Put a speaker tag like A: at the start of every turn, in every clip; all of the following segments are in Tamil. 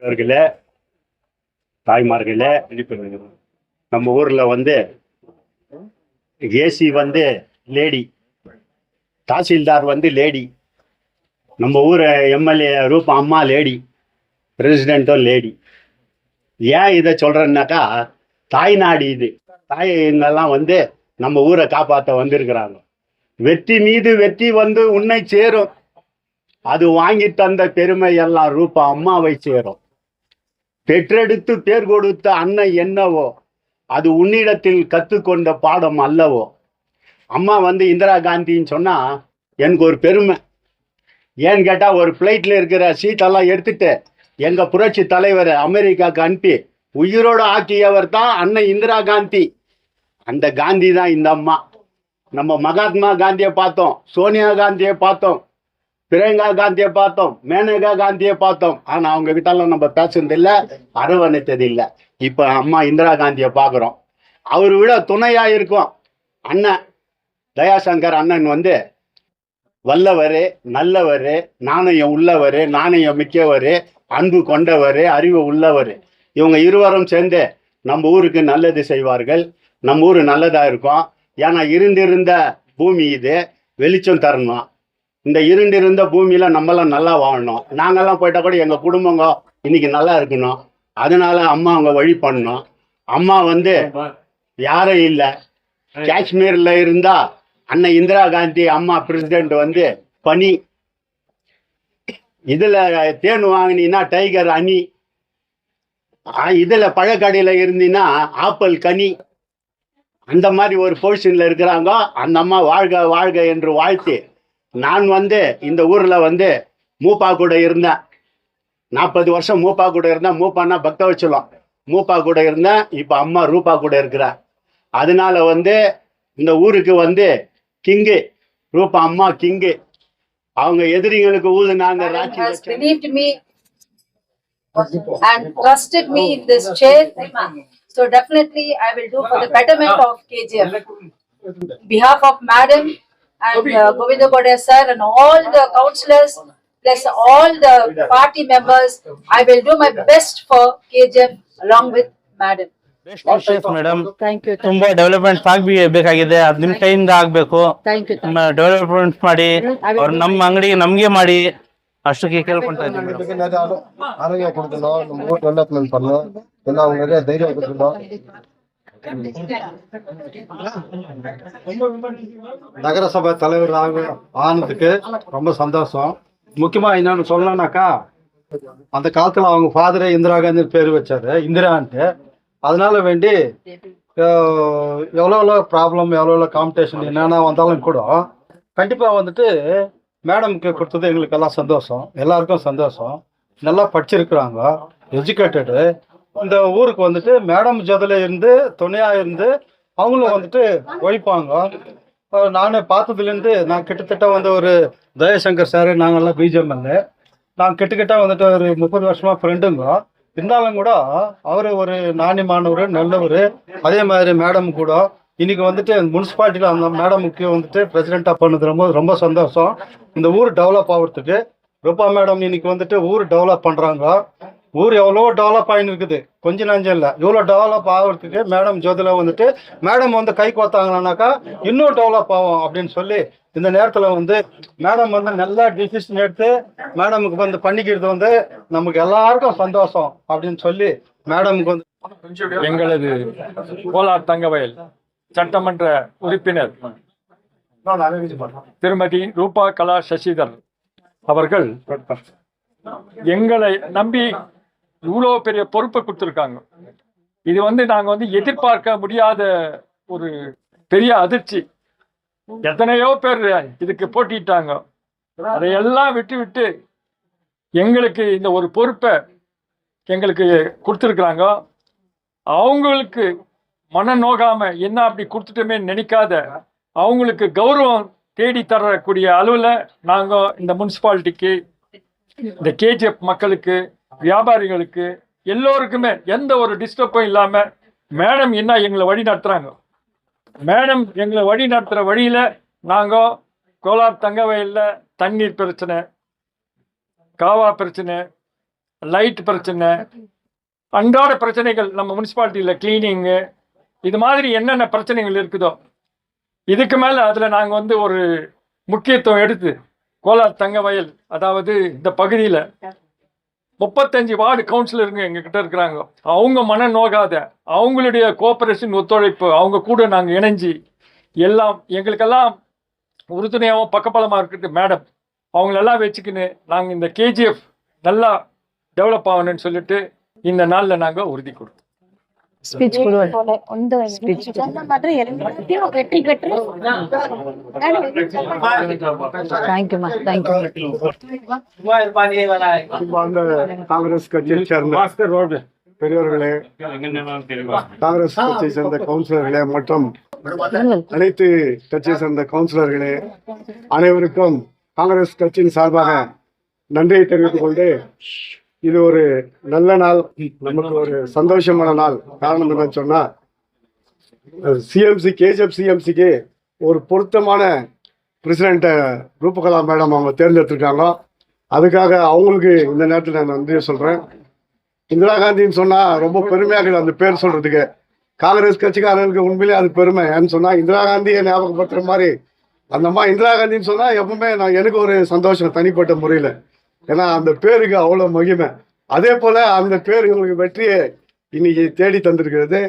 A: அவர்களே, தாய்மார்களே, நம்ம ஊர்ல வந்து ஏசி வந்து லேடி, தாசில்தார் வந்து லேடி, நம்ம ஊர் எம்எல்ஏ ரூபா அம்மா லேடி, பிரசிடென்ட்டும் லேடி. ஏன் இதை சொல்றேன்னாக்கா, தாய்நாடு இது. தாய்ங்கெல்லாம் வந்து நம்ம ஊரை காப்பாற்ற வந்திருக்கிறாங்க. வெற்றி மீது வெற்றி வந்து உன்னை சேரும், அது வாங்கி தந்த பெருமை எல்லாம் ரூபா அம்மாவை சேரும். பெற்றெடுத்து பேர் கொடுத்த அன்னை என்னவோ, அது உன்னிடத்தில் கற்றுக்கொண்ட பாடம் அல்லவோ. அம்மா வந்து இந்திரா காந்தின்னு சொன்னா எனக்கு ஒரு பெருமை. ஏன்னு கேட்டா, ஒரு பிளைட்ல இருக்கிற சீட்டெல்லாம் எடுத்துட்டு எங்க புரட்சி தலைவர் அமெரிக்காவுக்கு அனுப்பி உயிரோடு ஆக்கியவர் தான் அன்னை இந்திரா காந்தி. அந்த காந்தி தான் இந்த அம்மா. நம்ம மகாத்மா காந்தியை பார்த்தோம், சோனியா காந்தியை பார்த்தோம், பிரியங்கா காந்தியை பார்த்தோம், மேனகா காந்தியை பார்த்தோம். ஆனா அவங்க கிட்டலாம் நம்ம பேசுனது இல்லை, அரவணைத்தது இல்லை. இப்ப அம்மா இந்திரா காந்தியை பார்க்குறோம். அவரை விட துணையா இருக்கும் அண்ணன் தயாசங்கர் அண்ணன் வந்து வல்லவர், நல்லவர், நாணயம் உள்ளவர், நாணயம் மிக்கவர், அன்பு கொண்டவர், அறிவு உள்ளவர். இவங்க இருவரும் சேர்ந்து நம்ம ஊருக்கு நல்லது செய்வார்கள். நம்ம ஊர் நல்லதா இருக்கும். ஏன்னா இருந்திருந்த பூமி இது, வெளிச்சம் தரணும். இந்த இருண்டிருந்த பூமியில நம்மளாம் நல்லா வாழணும். நாங்கெல்லாம் போயிட்டா கூட எங்க குடும்பங்க இன்னைக்கு நல்லா இருக்கணும். அதனால அம்மா அவங்க வழி பண்ணணும். அம்மா வந்து யாரும் இல்லை. காஷ்மீர்ல இருந்தா அன்னை இந்திரா காந்தி அம்மா பிரசிடென்ட் வந்து பனி. இதுல தேன் வாங்கினீங்கன்னா டைகர் அணி. இதுல பழக்கடையில இருந்தீங்கன்னா ஆப்பிள் கனி. அந்த மாதிரி ஒரு பொசிஷன்ல இருக்கிறாங்க. அந்த அம்மா வாழ்க வாழ்க என்று வாழ்த்து. நான் வந்து இந்த ஊர்ல வந்து மூப்பா கூட இருந்தேன். 40 வருஷம் மூப்பா கூட இருந்தேன். மூப்பான்னா பக்தவச்சலம். மூப்பா கூட இருந்தேன். இப்ப அம்மா ரூபா கூட இருக்கிறேன். அதனால வந்து இந்த ஊருக்கு வந்து கிங்கு ரூபா அம்மா கிங்கு. அவங்க எதிரிங்களுக்கு ஊதுனாங்க.
B: And trusted me in this chair, so definitely I will do for the betterment of KGF. Behalf of Madam and Govinda Godia sir and all the councillors plus all the party members, I will do my best for KGF along with Madam.
C: Madam, ತುಂಬಾ ಡೆವಲಪ್ಮೆಂಟ್ ಆಗ್ಬೇಕಾಗಿದೆ. ಅದ್ ನಿಮ್ ಕೈಯಿಂದ ಆಗ್ಬೇಕು. ಡೆವಲಪ್ಮೆಂಟ್ ಮಾಡಿ ಅವ್ರು ನಮ್ಮ ಅಂಗಡಿಗೆ ನಮ್ಗೆ ಮಾಡಿ ಅಷ್ಟಕ್ಕೆ ಕೇಳ್ಕೊಂತ ಇದ್ದೀನಿ.
D: ஆரோக்கியம் கொடுக்கணும், நம்ம ஊர் டெவலப்மெண்ட் பண்ணணும், எல்லாம் அவங்க நிறைய தைரியம் கொடுக்கணும். நகரசபை தலைவர் ஆனதுக்கு ரொம்ப சந்தோஷம். முக்கியமா என்னன்னு சொல்லணும்னாக்கா, அந்த காலத்துல அவங்க ஃபாதரே இந்திரா காந்தி பேர் வச்சாரு, இந்திரான்ட்டு. அதனால வேண்டி எவ்வளோ ப்ராப்ளம், எவ்வளோ காம்படிஷன் என்னென்ன வந்தாலும் கூட கண்டிப்பாக வந்துட்டு மேடம்க்கு கொடுத்தது எங்களுக்கெல்லாம் சந்தோஷம். எல்லாருக்கும் சந்தோஷம். நல்லா படிச்சிருக்கிறாங்க, எஜுகேட்டடு. இந்த ஊருக்கு வந்துட்டு மேடம் ஜோதில் இருந்து துணையாக இருந்து அவங்களும் வந்துட்டு ஒழிப்பாங்க. நானே பார்த்ததுலேருந்து நான் கிட்டத்தட்ட வந்து ஒரு தயசங்கர் சார், நாங்கள்லாம் பிஜிஎம்எல்ஏ, நான் கிட்டத்தட்ட வந்துட்டு ஒரு 30 வருஷமா ஃப்ரெண்டுங்க. இருந்தாலும் கூட அவர் ஒரு நாணயமானவர், நல்லவர். அதே மாதிரி மேடம் கூட இன்னைக்கு வந்துட்டு முனிசிபாலிட்டியில் அந்த மேடமுக்கு வந்துட்டு பிரசிடென்ட்டாக பண்ணது ரொம்ப சந்தோஷம். இந்த ஊர் டெவலப் ஆகிறதுக்கு ரூபா மேடம் இன்னைக்கு வந்துட்டு ஊர் டெவலப் பண்ணுறாங்க. ஊர் எவ்வளோ டெவலப் ஆகின்னு இருக்குது, கொஞ்சம் நஞ்சம் இல்லை. இவ்வளோ டெவலப் ஆகிறதுக்கு மேடம் ஜோதியில் வந்துட்டு மேடம் வந்து கை கோத்தாங்கன்னாக்கா இன்னும் டெவலப் ஆகும் அப்படின்னு சொல்லி இந்த நேரத்தில் வந்து மேடம் வந்து நல்லா டிசிஷன் எடுத்து மேடமுக்கு வந்து பண்ணிக்கிறது வந்து நமக்கு எல்லாருக்கும் சந்தோஷம் அப்படின்னு சொல்லி மேடமுக்கு வந்து
E: எங்களது கோலார் தங்கவயல் சட்டமன்ற உறுப்பினர் திருமதி ரூபா கலா சசிதர் அவர்கள் எங்களை நம்பி இவ்வளோ பெரிய பொறுப்பை கொடுத்துருக்காங்க. இது வந்து நாங்கள் வந்து எதிர்பார்க்க முடியாத ஒரு பெரிய அதிர்ச்சி. எத்தனையோ பேர் இதுக்கு போட்டிட்டாங்க. அதையெல்லாம் விட்டு எங்களுக்கு இந்த ஒரு பொறுப்பை எங்களுக்கு கொடுத்துருக்குறாங்க. அவங்களுக்கு மன நோகாம என்ன அப்படி கொடுத்துட்டோமே நினைக்காத, அவங்களுக்கு கௌரவம் தேடி தரக்கூடிய அளவில் நாங்கள் இந்த முனிசிபாலிட்டிக்கு, இந்த கேஜிஎஃப் மக்களுக்கு, வியாபாரிகளுக்கு எல்லோருக்குமே எந்த ஒரு டிஸ்டர்பும் இல்லாமல் மேடம் என்ன எங்களை வழி நடத்துகிறாங்க. மேடம் எங்களை வழி நடத்துகிற வழியில் நாங்கள் கோலார் தங்கவயலில் தண்ணீர் பிரச்சனை, காவா பிரச்சனை, லைட் பிரச்சனை, அன்றாட பிரச்சனைகள், நம்ம முனிசிபாலிட்டியில் கிளீனிங்கு, இது மாதிரி என்னென்ன பிரச்சனைகள் இருக்குதோ இதுக்கு மேலே அதில் நாங்கள் வந்து ஒரு முக்கியத்துவம் எடுத்து கோலார் தங்க வயல், அதாவது இந்த பகுதியில் 35 வார்டு கவுன்சிலருங்க எங்ககிட்ட இருக்கிறாங்க. அவங்க மன நோகாத, அவங்களுடைய கோஆபரேஷன் ஒத்துழைப்பு, அவங்க கூட நாங்கள் இணைஞ்சி எல்லாம் எங்களுக்கெல்லாம் உறுதுணையாகவும் பக்கபலமாக இருக்குது மேடம். அவங்களெல்லாம் வச்சுக்கின்னு நாங்கள் இந்த கேஜிஎஃப் நல்லா டெவலப் ஆகணும்னு சொல்லிட்டு இந்த நாளில் நாங்கள் உறுதி கொடுத்தோம்.
F: ಸ್ಪೀಚ್ ಕೊಡುವ ಒಂದು ಸ್ಪೀಚ್ ಥ್ಯಾಂಕ್ ಯು ಮಾ ಥ್ಯಾಂಕ್ ಯು.
A: காங்கிரஸ் கட்சியை சேர்ந்த பெரியவர்களே, காங்கிரஸ் கட்சியை சேர்ந்த கவுன்சிலர்களே மற்றும் அனைத்து கட்சியை சேர்ந்த கவுன்சிலர்களே, அனைவருக்கும் காங்கிரஸ் கட்சியின் சார்பாக நன்றியை தெரிவித்துக் கொண்டு, இது ஒரு நல்ல நாள், நமக்கு ஒரு சந்தோஷமான நாள். காரணம் என்னன்னு சொன்னா, சிஎம்சி கேஜிஎஃப் சிஎம்சிக்கு ஒரு பொருத்தமான பிரசிடென்ட்டை ரூபகலா மேடம் அவங்க தேர்ந்தெடுத்திருக்காங்க. அதுக்காக அவங்களுக்கு இந்த நேரத்தில் நான் நன்றியை சொல்கிறேன். இந்திரா காந்தின்னு சொன்னால் ரொம்ப பெருமையாக இருக்குது அந்த பேர் சொல்கிறதுக்கு. காங்கிரஸ் கட்சிக்காரர்களுக்கு உண்மையிலே அது பெருமை. ஏன்னு சொன்னால் இந்திரா காந்தியை ஞாபகப்படுத்துகிற மாதிரி அந்த அம்மா இந்திரா காந்தின்னு சொன்னால் எப்பவுமே எனக்கு ஒரு சந்தோஷம் தனிப்பட்ட முறையில். ஏன்னா அந்த பேருக்கு அவ்வளோ மகிமை. அதே போல் அந்த பேர் இவங்களுக்கு வெற்றியை இன்னைக்கு தேடி தந்திருக்கிறது.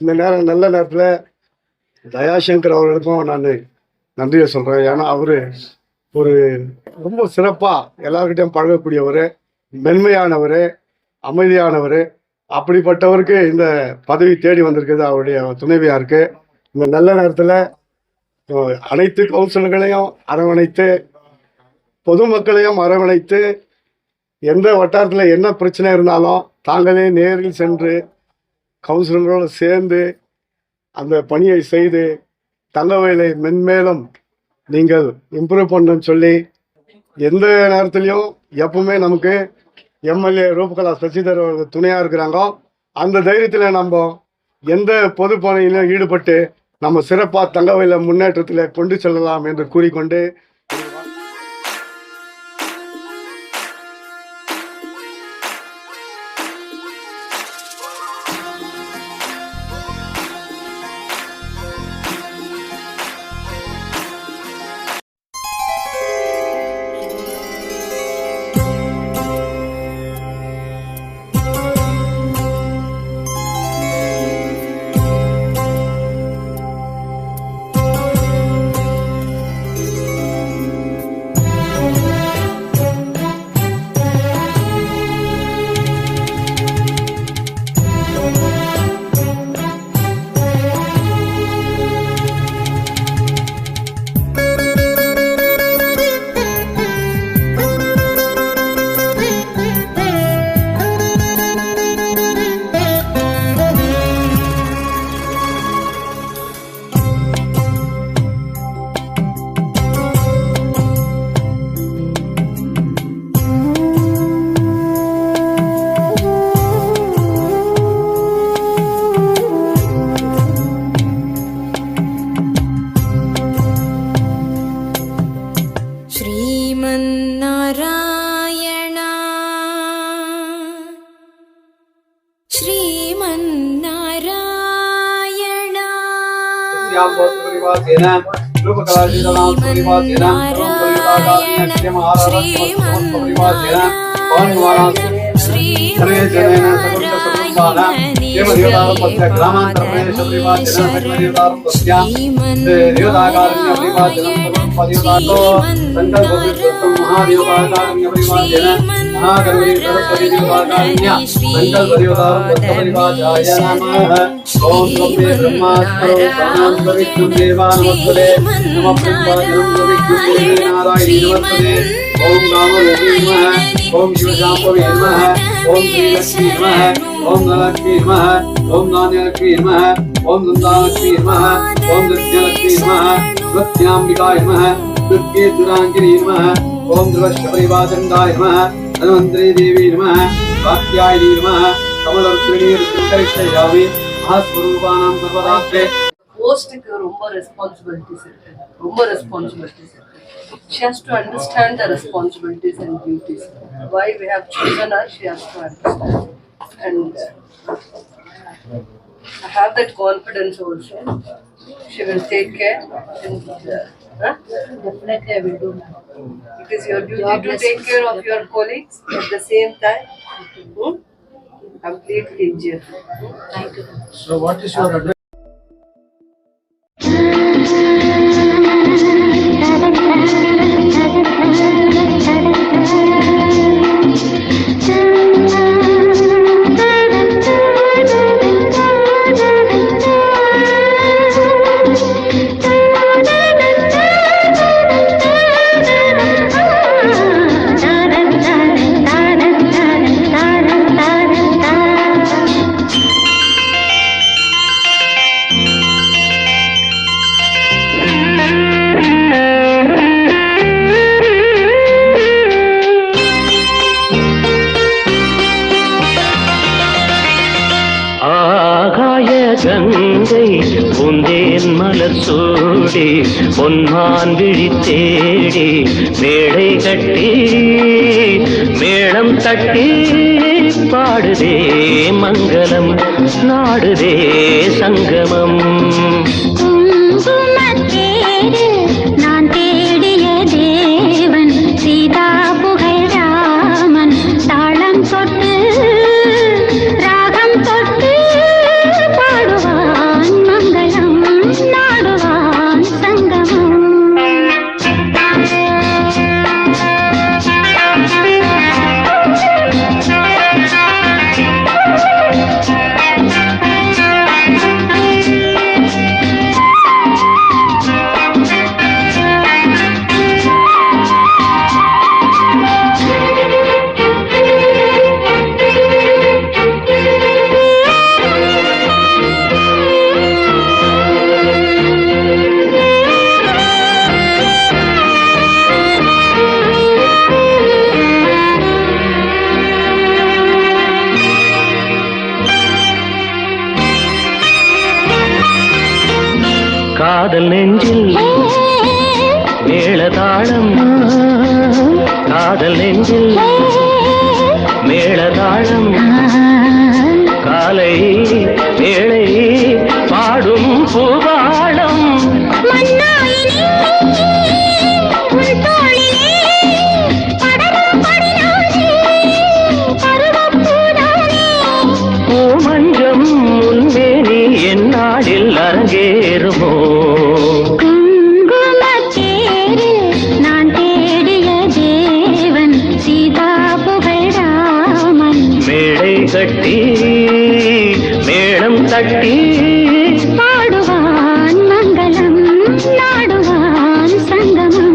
A: இந்த நேரம் நல்ல நேரத்தில் தயாசங்கர் அவர்களுக்கும் நான் நன்றியை சொல்கிறேன். ஏன்னா அவர் ஒரு ரொம்ப சிறப்பாக எல்லாருக்கிட்டையும் பழகக்கூடியவர், மென்மையானவர், அமைதியானவர். அப்படிப்பட்டவருக்கு இந்த பதவி தேடி வந்திருக்குது அவருடைய துணைவியாருக்கு. இந்த நல்ல நேரத்தில் அனைத்து கவுன்சிலர்களையும் அரவணைத்து, பொதுமக்களையும் அரவணைத்து, எந்த வட்டாரத்தில் என்ன பிரச்சனை இருந்தாலும் தாங்களே நேரில் சென்று கவுன்சிலர்களோடு சேர்ந்து அந்த பணியை செய்து தங்கவேலை மென்மேலும் நீங்கள் இம்ப்ரூவ் பண்ணணும்னு சொல்லி எந்த நேரத்துலையும் எப்பவுமே நமக்கு எம்எல்ஏ ரூபகலா சசிதர் அவர்கள் துணையாக இருக்கிறாங்க. அந்த தைரியத்தில் நம்ம எந்த பொது பணியிலும் ஈடுபட்டு நம்ம சிறப்பாக தங்கவேலை முன்னேற்றத்தில் கொண்டு செல்லலாம் என்று கூறிக்கொண்டு,
G: ओम शिवशांभवे नमः, ओम श्रीलक्ष्मी नमः, ओम धनलक्ष्मी नमः, ओम धान्यलक्ष्मी नमः, ओम धनलक्ष्मी नमः, ओम धन्यलक्ष्मी नमः, नृत्याम्बिकाय नमः, दुर्गे दुरांगिनी नमः, ओम ध्रुवश्वपरिवाचन्दाय नमः, धन्वन्तरी देवी नमः, कात्यायनी नमः, कमलवर्तिनी ऋतुकरिष्ठयामि महास्वरूपानां सर्वदात्रे
B: போஸ்டுக்கு ரொம்ப ரெஸ்பான்சிபிலிட்டிஸ் இருக்கு. She has to understand the responsibilities and duties. Why we have chosen her, she has to understand. And I have that confidence also. She will take care. And definitely I will do. It is your duty to take care of your colleagues at the same time. Complete KGF. Thank you.
D: So what is your advice?
H: Ganga பூந்தேன் மலர் சூடி பொன்மான் விழி தேடி மேடை கட்டி மேளம் தட்டி பாடுதே மங்களம் நாடுதே சங்கமம். நான் தேடிய தேவன் சீதா புகழ் ராமன் தாளம் தொட்டு ராகம் தொட்டு பாடுவான் மங்களம் நாடுவான் சங்கமம். காதல் நெஞ்சில் மேளதாளம் காதல் நெஞ்சில் மேளதாளம் காலை வேளை பாடும் பூவாளம் பூமஞ்சம் முன்மேனி என்னாடில் அரங்கேறுமோ நான் தேடிய தேவன் சீதா புகழ் ராமன் மேடை கட்டி மேளம் தட்டி பாடுவான் மங்களம் நாடுவான் சங்கமம்.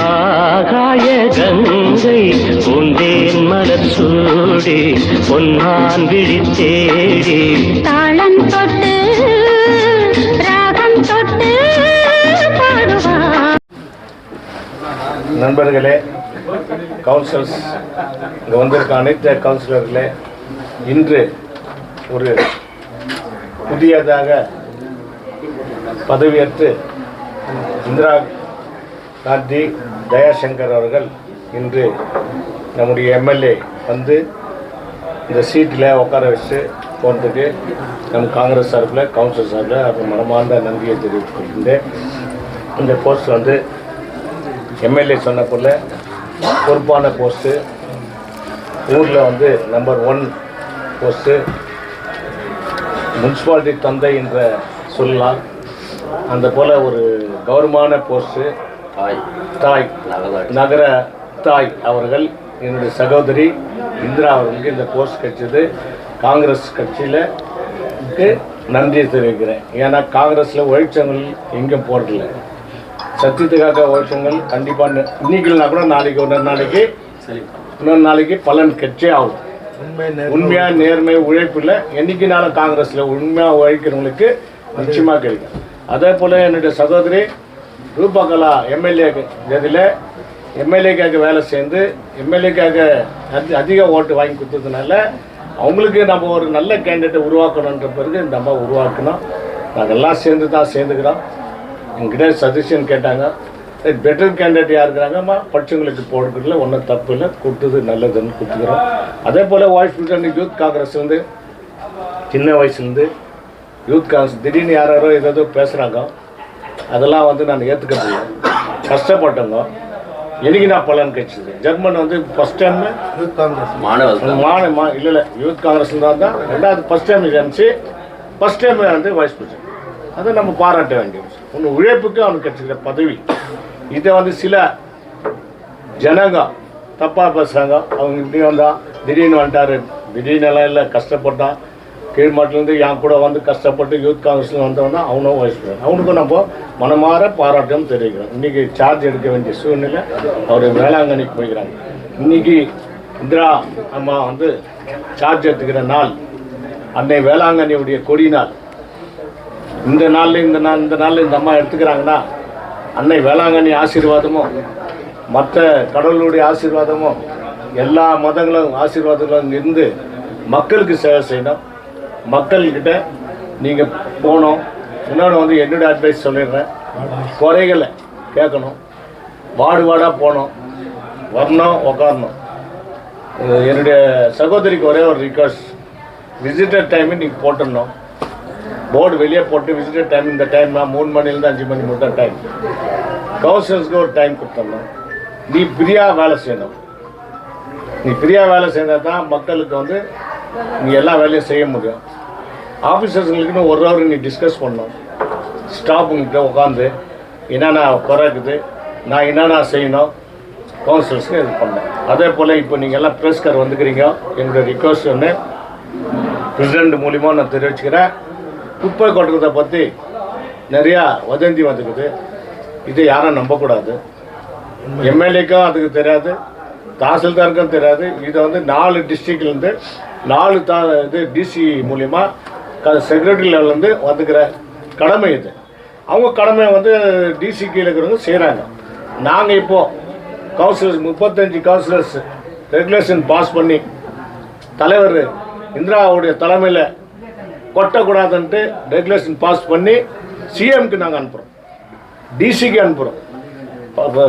H: ஆகாய கங்கை பூந்தேன் மலர் சூடி பொன்னான் விழி தேடி தாளம் தொட்டு ராகம் தொட்டு பாடுவான்.
I: நண்பர்களே, கவுன்சிலர்ஸ், இங்கே வந்திருக்க அனைத்து கவுன்சிலர்களே, இன்று ஒரு புதியதாக பதவியேற்று இந்திரா காந்தி தயாசங்கர் அவர்கள் இன்று நம்முடைய எம்எல்ஏ வந்து இந்த சீட்டில் உட்கார வச்சு போனதுக்கு நம் காங்கிரஸ் சார்பில் கவுன்சில் சார்பில் அவர் மனமார்ந்த நன்றியை தெரிவித்துக்கொள்கின்றேன். இந்த போஸ்ட் வந்து எம்எல்ஏ சொன்ன போல பொறுப்பான போஸ்ட்டு, ஊரில் வந்து நம்பர் 1 போஸ்ட்டு, முனிசிபாலிட்டி தந்தை என்ற சொல்லலாம். அந்த போல் ஒரு கௌரவமான போஸ்ட்டு தாய் நகர தாய் அவர்கள் என்னுடைய சகோதரி இந்திரா அவர்களுக்கு இந்த போஸ்ட் கிடைச்சது. காங்கிரஸ் கட்சியில் நன்றி தெரிவிக்கிறேன். ஏன்னா காங்கிரஸில் உழைச்சவங்கள் எங்கேயும் போகிறதில்ல. சத்தியத்துக்காக உழைச்சவங்கள் கண்டிப்பாக இன்னைக்குனா கூட நாளைக்கு இன்னொரு நாளைக்கு பலன் கட்சியே ஆகும். உண்மையாக நேர்மை உழைப்பில் என்றைக்குனாலும் காங்கிரஸில் உண்மையாக உழைக்கிறவங்களுக்கு நிச்சயமாக கிடைக்கும். அதே போல் என்னுடைய சகோதரி ரூபகலா எம்எல்ஏ இதில் எம்எல்ஏக்காக வேலை சேர்ந்து எம்எல்ஏக்காக அதிக ஓட்டு வாங்கி கொடுத்ததுனால அவங்களுக்கு நம்ம ஒரு நல்ல கேண்டிடேட்டை உருவாக்கணுன்ற பிறகு நம்ம உருவாக்கணும். நாங்கள் எல்லாம் சேர்ந்துக்கிறோம். எங்கிட்ட சஜஷன் கேட்டாங்க, பெட்டர் கேண்டிடேட் யார் இருக்கிறாங்கம்மா படித்தவங்களுக்கு போடுறதுல ஒன்றும் தப்பு இல்லை, கொடுத்தது நல்லதுன்னு கொடுத்துக்கிறோம். அதே போல் வாய்ஸ் யூத் காங்கிரஸ் வந்து சின்ன வயசுலேருந்து யூத் காங்கிரஸ் திடீர்னு யாரோ ஏதோ பேசுகிறாங்க, அதெல்லாம் வந்து நான் ஏற்றுக்கிறது கஷ்டப்பட்டவங்க. எனக்கு நான் பலன் கிடைச்சிது. ஜெர்மன் வந்து ஃபஸ்ட் டைம் யூத் காங்கிரஸ் இல்லை யூத் காங்கிரஸ் தான். ரெண்டாவது ஃபஸ்ட் டைம் இருந்துச்சு, ஃபஸ்ட் டைம் வந்து வைஸ் பிரசிடென்ட். அதை நம்ம பாராட்ட வேண்டிய விஷயம். ஒன்று உழைப்புக்கு அவனுக்கு கிடைச்சிக்கிற பதவி. இதை வந்து சில ஜனங்க தப்பாக பேசுகிறாங்க. அவங்க இப்படி வந்தால் திடீர்னு வந்துட்டார், திடீர்னு எல்லாம் இல்லை, கஷ்டப்பட்டான். கீழ்மாட்டிலேருந்து என் கூட வந்து கஷ்டப்பட்டு யூத் காங்கிரஸில் வந்தவனா அவனும் வைஸ் பிரசிடென்ட். அவனுக்கும் நம்ம மனமாற பாராட்டம் தெரிவிக்கிறோம். இன்றைக்கி சார்ஜ் எடுக்க வேண்டிய சூழ்நிலை அவர் வேளாங்கண்ணிக்கு போய்க்கிறாங்க. இன்றைக்கி இந்திரா அம்மா வந்து சார்ஜ் எடுத்துக்கிற நாள், அன்னை வேளாங்கண்ணியுடைய கொடி நாள். இந்த நாளில் இந்த அம்மா எடுத்துக்கிறாங்கன்னா அன்னை வேளாங்கண்ணி ஆசீர்வாதமும் மற்ற கடவுளுடைய ஆசீர்வாதமும் எல்லா மதங்களும் ஆசீர்வாதங்களும் இருந்து மக்களுக்கு சேவை செய்யணும். மக்கள்கிட்ட நீங்கள் போகணும். இன்னொன்று வந்து என்னுடைய அட்வைஸ் சொல்லிடுறேன், குறைகளை கேட்கணும், வார்டாக போகணும், வரணும், உக்காரணும். என்னுடைய சகோதரிக்கு ஒரே ஒரு ரிக்வஸ்ட், விசிட்டர் டைமு நீங்கள் போட்டுடணும். போர்டு வெளியே போட்டு விசிட்டர் டைம் இந்த டைம் 3 மணிலேருந்து 5 மணி மட்டும் டைம். கவுன்சிலர்ஸ்க்கு ஒரு டைம் கொடுத்துடணும். நீ ஃப்ரீயாக வேலை செய்யணும். நீ ஃப்ரீயாக வேலை செய்தால் தான் மக்களுக்கு வந்து நீ எல்லா வேலையும் செய்ய முடியும். ஆஃபீஸர்ஸுங்களுக்குன்னு ஒரு ஹவர் நீ டிஸ்கஸ் பண்ணணும். ஸ்டாஃபுங்கிட்ட உட்காந்து என்னென்ன குறை இருக்குது, நான் என்னென்ன செய்யணும், கவுன்சிலர்ஸ்க்கு இது பண்ணேன். அதே போல் இப்போ நீங்கள் எல்லாம் ப்ரெஸ்கார் வந்துக்கிறீங்க. எங்களுடைய ரிக்வஸ்ட் ஒன்று பிரசிடெண்ட் மூலிமா நான் தெரிவிச்சுக்கிறேன். குப்பை கொட்டுறதை பற்றி நிறையா வதந்தி வந்துக்குது. இதை யாரும் நம்பக்கூடாது. எம்எல்ஏக்கும் அதுக்கு தெரியாது, தாசில்தாருக்கும் தெரியாது. இதை வந்து 4 டிஸ்ட்ரிக்ட்லேருந்து 4 இது டிசி மூலிமா செக்ரட்டரி லெவல்லேருந்து வந்துக்கிற கடமை இது. அவங்க கடமையை வந்து டிசி கீழே இருக்கிறவங்க செய்கிறாங்க. நாங்கள் இப்போது கவுன்சிலர்ஸ் 35 கவுன்சிலர்ஸ் ரெகுலேஷன் பாஸ் பண்ணி தலைவர் இந்திராவுடைய தலைமையில் கொட்டக்கூடாதுன்ட்டு ரெகுலேஷன் பாஸ் பண்ணி சிஎம்க்கு நாங்கள் அனுப்புகிறோம், டிசிக்கு அனுப்புகிறோம்,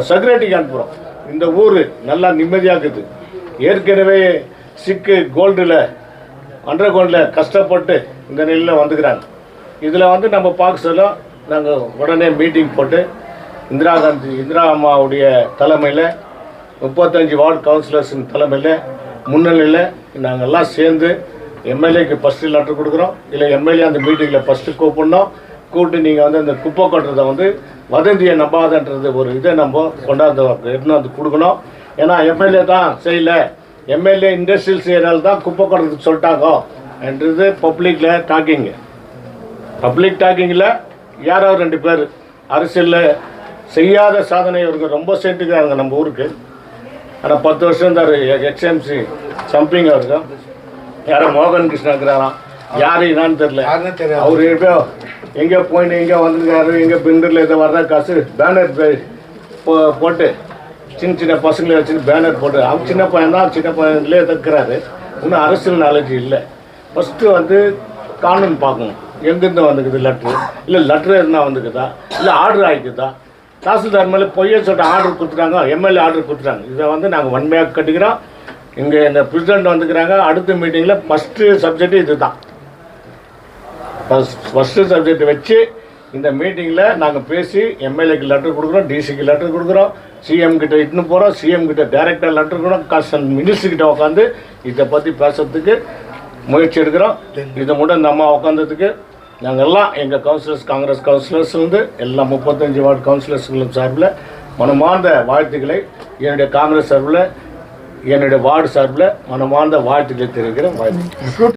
I: செக்ரட்டரிக்கு அனுப்புகிறோம். இந்த ஊர் நல்லா நிம்மதியாக இருக்குது. ஏற்கனவே சிக்கு கோல்டில் அண்டர்கிரவுண்டில் கஷ்டப்பட்டு இந்த நிலையில் வந்துக்கிறாங்க. இதில் வந்து நம்ம பார்க்க சொல்ல நாங்கள் உடனே மீட்டிங் போட்டு இந்திரா அம்மாவுடைய தலைமையில் 35 வார்டு கவுன்சிலர்ஸின் தலைமையில் முன்னிலையில் நாங்கள் எல்லாம் சேர்ந்து எம்எல்ஏக்கு ஃபஸ்ட்டு லெட்டர் கொடுக்குறோம். இல்லை எம்எல்ஏ அந்த மீட்டிங்கில் ஃபஸ்ட்டு கூப்பிட்டு நீங்கள் வந்து அந்த குப்பை கொட்டுறதை வந்து வதந்தியை நம்பாதன்றது ஒரு இதை நம்ம கொண்டாந்து கொடுக்கணும். ஏன்னா எம்எல்ஏ தான் செய்யலை, எம்எல்ஏ இண்டஸ்ட்ரியல்ஸ் ஏரியாவில் தான் குப்பை கொட்டுறதுக்கு சொல்லிட்டாங்க என்றது பப்ளிக் டாக்கிங்கில் யாரோ 2 பேர் அரசியலில் செய்யாத சாதனை இவருக்கு ரொம்ப சேர்த்துக்கிறாங்க நம்ம ஊருக்கு. ஆனால் 10 வருஷம் இருந்தார் எக்ஸ்எம்சி சம்பிங் அவருக்கு. யாரோ மோகன் கிருஷ்ணா இருக்கிறாராம், யார் என்னான்னு தெரியல. அவர் எப்போ எங்கே போயின்னு எங்கே வந்திருக்காரு, எங்கே பிண்டரில் எதோ வர்ற காசு பேனர் போட்டு சின்ன பசங்களை வச்சுட்டு பேனர் போட்டு அவங்க சின்ன பையன் தான், சின்ன பையன்லேயே இருக்கிறாரு. இன்னும் அரசியல் நாலேஜ் இல்லை. ஃபஸ்ட்டு வந்து கானூன் பார்க்கணும். எங்கேருந்து வந்துக்குது லெட்ரு, இல்லை லெட்ரு எதுனா வந்துக்குதா, இல்லை ஆர்டர் ஆகிக்குதா, தாசில்தார் மேலே பொய்யை சொல்லிட்டு ஆர்டர் கொடுத்துட்டாங்க, எம்எல்ஏ ஆர்டர் கொடுத்துட்டாங்க. இதை வந்து நாங்கள் வன்மையாக கட்டிக்கிறோம். இங்கே இந்த பிரசிடெண்ட் வந்துக்கிறாங்க. அடுத்த மீட்டிங்கில் ஃபஸ்ட்டு சப்ஜெக்ட் இது தான். ஃபஸ்ட்டு சப்ஜெக்ட் வச்சு இந்த மீட்டிங்கில் நாங்கள் பேசி எம்எல்ஏக்கு லெட்டர் கொடுக்குறோம், டிசிக்கு லெட்டர் கொடுக்குறோம், சிஎம் கிட்ட இட்டுன்னு போகிறோம், சிஎம் கிட்ட டைரெக்டாக லெட்டர் கொடுக்குறோம், கன்சர்ன் மினிஸ்டர் கிட்ட உட்காந்து இதை பற்றி பேசுறதுக்கு முயற்சி எடுக்கிறோம். இதை மட்டும் இந்த அம்மா உட்காந்ததுக்கு நாங்கள் எல்லாம் எங்கள் கவுன்சிலர்ஸ், காங்கிரஸ் கவுன்சிலர்ஸ் வந்து எல்லா 35 வார்டு கவுன்சிலர்ஸ்களும் சார்பில் மனமார்ந்த வாழ்த்துக்களை, என்னுடைய காங்கிரஸ் சார்பில், என்னுடைய வார்டு சார்பில் மனமார்ந்த வாழ்த்துக்களை தெரிவிக்கிறேன். வாழ்த்து.